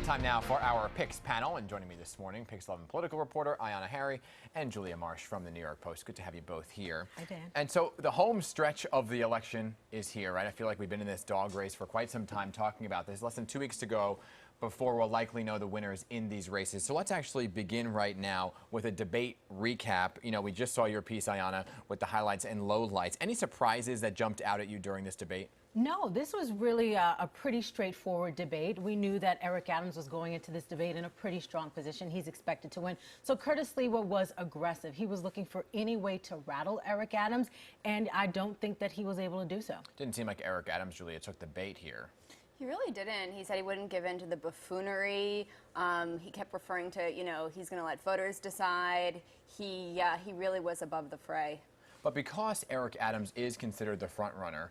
Time now for our PIX panel, and joining me this morning, PIX 11 political reporter Ayana and Julia Marsh from the New York Post. Good to have you both here. Hi, Dan. And so the home stretch of the election is here, right? I feel like we've been in this dog race for quite some time talking about this. Less than 2 weeks to go before we'll likely know the winners in these races. So let's actually begin right now with a debate recap. You know, we just saw your piece, Ayana, with the highlights and lowlights. Any surprises that jumped out at you during this debate? No, this was really a pretty straightforward debate. We knew that Eric Adams was going into this debate in a pretty strong position. He's expected to win. So Curtis Sliwa was aggressive. He was looking for any way to rattle Eric Adams, and I don't think that he was able to do so. Didn't seem like Eric Adams, Julia, took the bait here. He really didn't. He said he wouldn't give in to the buffoonery. He kept referring to, you know, he's going to let voters decide. He really was above the fray. But because Eric Adams is considered the front runner,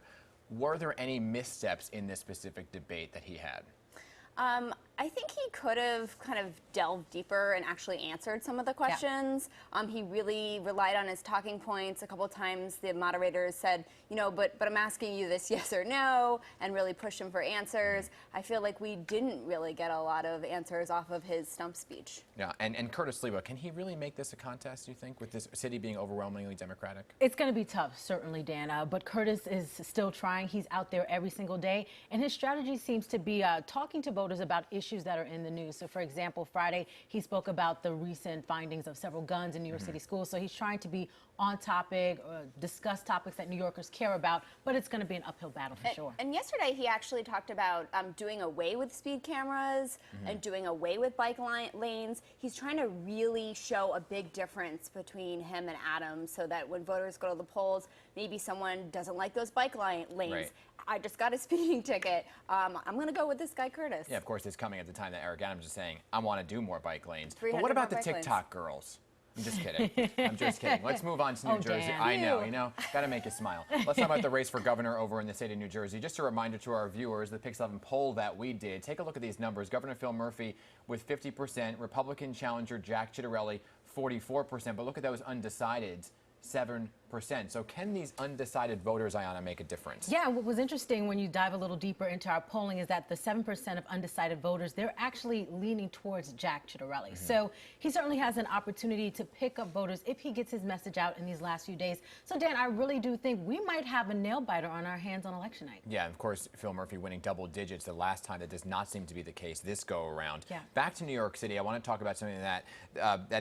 were there any missteps in this specific debate that he had? I think he could have kind of delved deeper and actually answered some of the questions. Yeah. He really relied on his talking points. A couple of times the moderators said, you know, but I'm asking you this yes or no, and really pushed him for answers. I feel like we didn't really get a lot of answers off of his stump speech. Yeah, and Curtis Sliwa, can he really make this a contest, you think, with this city being overwhelmingly Democratic? It's going to be tough, certainly, Dan, but Curtis is still trying. He's out there every single day, and his strategy seems to be talking to voters about issues that are in the news. So, for example, Friday, he spoke about the recent findings of several guns in New York City schools. So he's trying to be on topic, discuss topics that New Yorkers care about, but it's going to be an uphill battle for sure. And yesterday, he actually talked about doing away with speed cameras and doing away with bike lanes. He's trying to really show a big difference between him and Adams so that when voters go to the polls, maybe someone doesn't like those bike lanes. Right. I just got a speeding ticket. I'm going to go with this guy, Curtis. Yeah, of course, it's coming at the time that Eric Adams is saying, I want to do more bike lanes. But what about the TikTok girls? I'm just kidding. I'm just kidding. Let's move on to New Jersey. Dan. I know, you know, got to make you smile. Let's talk about the race for governor over in the state of New Jersey. Just a reminder to our viewers, the PIX 11 poll that we did. Take a look at these numbers. Governor Phil Murphy with 50%, Republican challenger Jack Ciattarelli 44%. But look at those undecideds, 7%. So can these undecided voters, Ayana, make a difference? Yeah, what was interesting when you dive a little deeper into our polling is that the 7% of undecided voters, they're actually leaning towards Jack Ciattarelli. So he certainly has an opportunity to pick up voters if he gets his message out in these last few days. So, Dan, I really do think we might have a nail-biter on our hands on election night. Yeah, of course, Phil Murphy winning double digits the last time. That does not seem to be the case this go-around. Yeah. Back to New York City, I want to talk about something that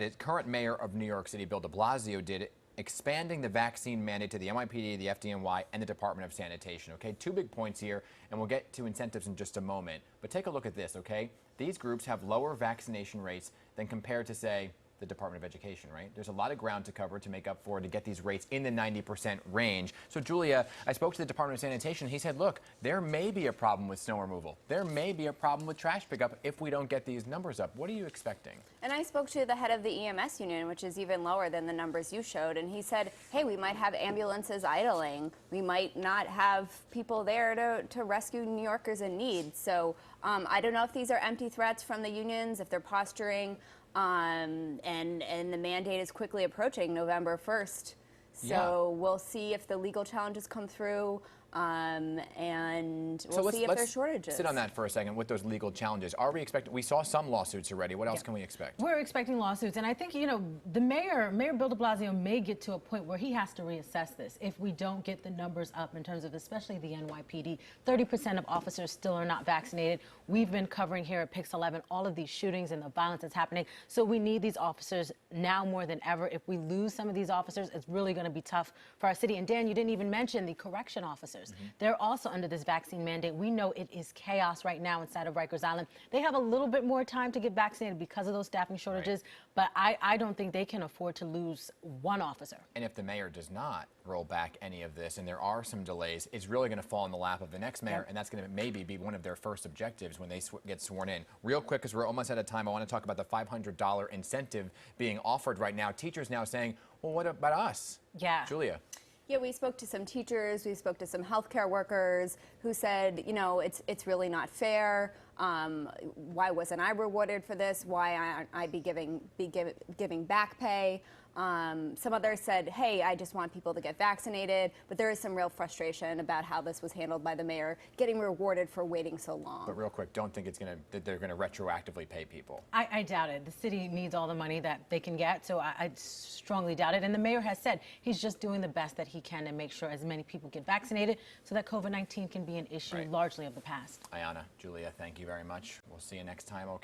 is current mayor of New York City, Bill de Blasio, did, expanding the vaccine mandate to the NYPD, the FDNY, and the Department of Sanitation. Okay, two big points here, and we'll get to incentives in just a moment. But take a look at this, okay? These groups have lower vaccination rates than compared to, say, the Department of Education, right? There's a lot of ground to cover to make up for to get these rates in the 90% range. So, Julia, I spoke to the Department of Sanitation. He said, look, there may be a problem with snow removal. There may be a problem with trash pickup if we don't get these numbers up. What are you expecting? And I spoke to the head of the EMS union, which is even lower than the numbers you showed, and he said, hey, we might have ambulances idling. We might not have people there to rescue New Yorkers in need. So I don't know if these are empty threats from the unions, if they're posturing. And the mandate is quickly approaching November 1st. So we'll see if the legal challenges come through, and we'll see if there's shortages. Sit on that for a second with those legal challenges. Are we expecting, we saw some lawsuits already. What else can we expect? We're expecting lawsuits, and I think, you know, the Mayor Bill de Blasio may get to a point where he has to reassess this if we don't get the numbers up in terms of especially the NYPD. 30% of officers still are not vaccinated. We've been covering here at PIX 11 all of these shootings and the violence that's happening. So we need these officers now more than ever. If we lose some of these officers, it's really going to be tough for our city. And Dan, you didn't even mention the correction officers. They're also under this vaccine mandate. We know it is chaos right now inside of Rikers Island. They have a little bit more time to get vaccinated because of those staffing shortages, but I don't think they can afford to lose one officer. And if the mayor does not roll back any of this, and there are some delays, it's really going to fall in the lap of the next mayor, and that's going to maybe be one of their first objectives when they get sworn in. Real quick, because we're almost out of time, I want to talk about the $500 incentive being offered right now. Teachers now saying, well, what about us? Yeah. Julia. Yeah, we spoke to some teachers, we spoke to some healthcare workers who said, you know, it's really not fair. Why wasn't I rewarded for this? Why aren't I be giving back pay? Some others said, hey, I just want people to get vaccinated. But there is some real frustration about how this was handled by the mayor, getting rewarded for waiting so long. But real quick, don't think that they're going to retroactively pay people. I doubt it. The city needs all the money that they can get, so I strongly doubt it. And the mayor has said he's just doing the best that he can to make sure as many people get vaccinated so that COVID-19 can be an issue largely of the past. Ayana, Julia, thank you very much. We'll see you next time. Okay.